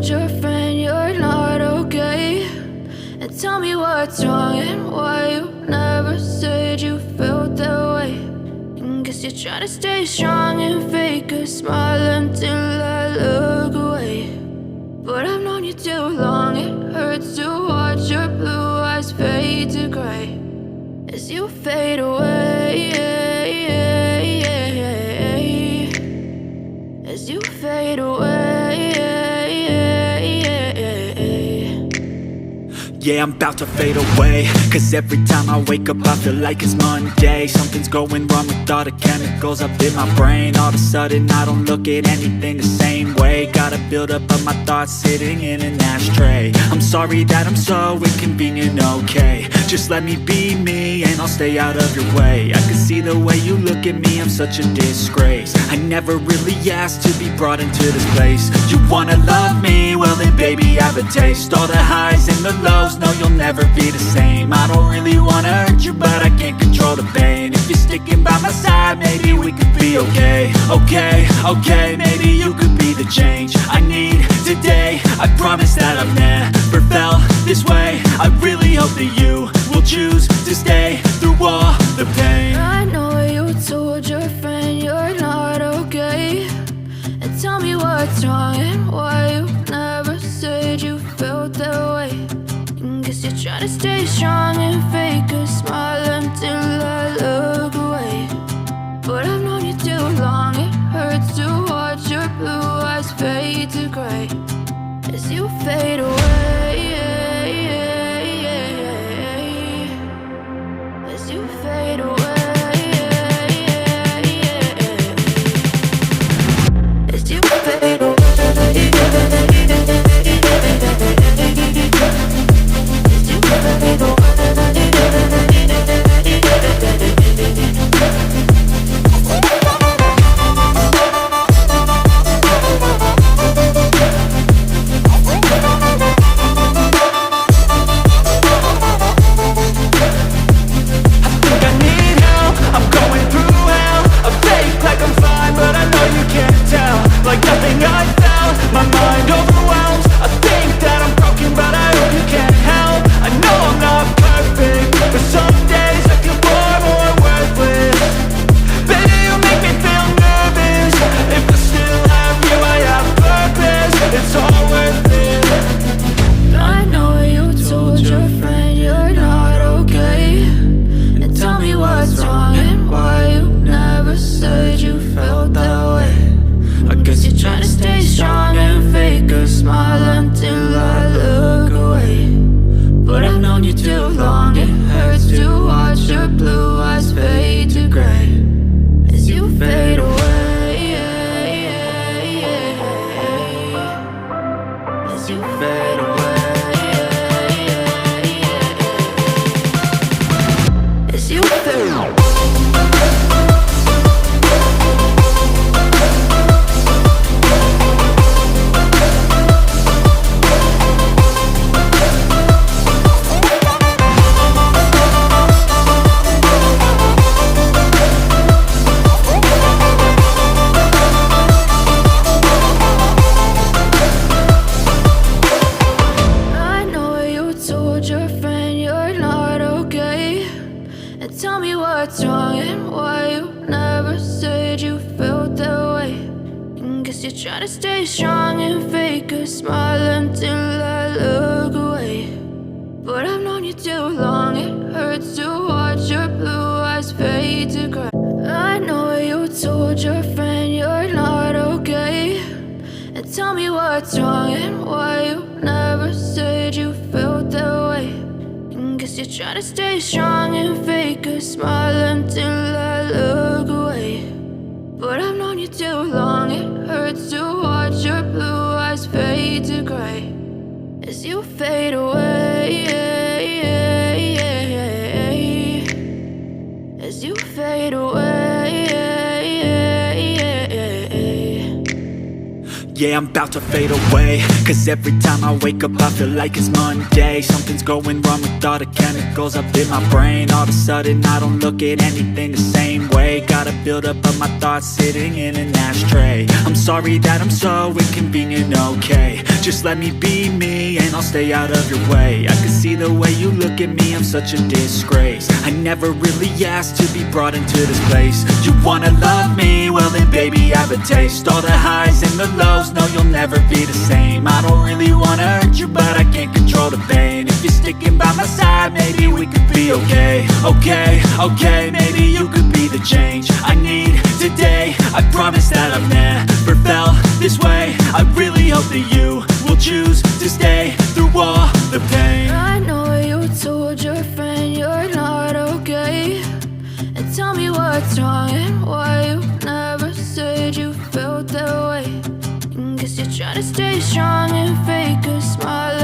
told your friend you're not okay? And tell me what's wrong and why you never said you felt that way. And guess you're trying to stay strong and fake a smile until I look away. But I've known you too long, it hurts to watch your blue eyes fade to gray as you fade away, as you fade away. Yeah, I'm about to fade away, cause every time I wake up I feel like it's Monday. Something's going wrong with all the chemicals up in my brain. All of a sudden I don't look at anything the same way. Got a buildup of my thoughts sitting in an ashtray. I'm sorry that I'm so inconvenient, okay? Just let me be me and I'll stay out of your way. I can see the way you look at me, I'm such a disgrace. I never really asked to be brought into this place. You wanna love me? Well then baby I have a taste. All the highs and the lows, no, you'll never be the same. I don't really wanna hurt you, but I can't control the pain. If you're sticking by my side, maybe we could be okay. Okay, maybe you could be the change I need today. I promise that I've never felt this way. I really hope that you will choose to stay through all the pain. I know you told your friend you're not okay. And tell me what's wrong and why you never said you felt that way. Guess you're trying to stay strong and fake a smile until I look away. But I've known you too long, it hurts to watch your blue eyes fade to gray as you fade away, as you fade away, as you fade away. Try to stay strong and fake a smile until I look away. But I've known you too long, it hurts to watch your blue eyes fade to gray as you fade away, as you fade away. Yeah, I'm about to fade away, cause every time I wake up I feel like it's Monday. Something's going wrong with all the chemicals up in my brain. All of a sudden I don't look at anything the same way. Got a buildup of my thoughts sitting in an ashtray. I'm sorry that I'm so inconvenient, okay? Just Just let me be me and I'll stay out of your way. I can see the way you look at me, I'm such a disgrace. I never really asked to be brought into this place. You wanna love me? Well then baby have a taste. All the highs and the lows, no you'll never be the same. I don't really wanna hurt you but I can't control the pain. If you're sticking by my side, maybe we could be okay. Okay, maybe you could be the change I need today. I promise that I've never felt this way. I really hope that you will choose to stay through all the pain. I know you told your friend you're not okay, and tell me what's wrong and why you never said you felt that way. And guess you're trying to stay strong and fake a smile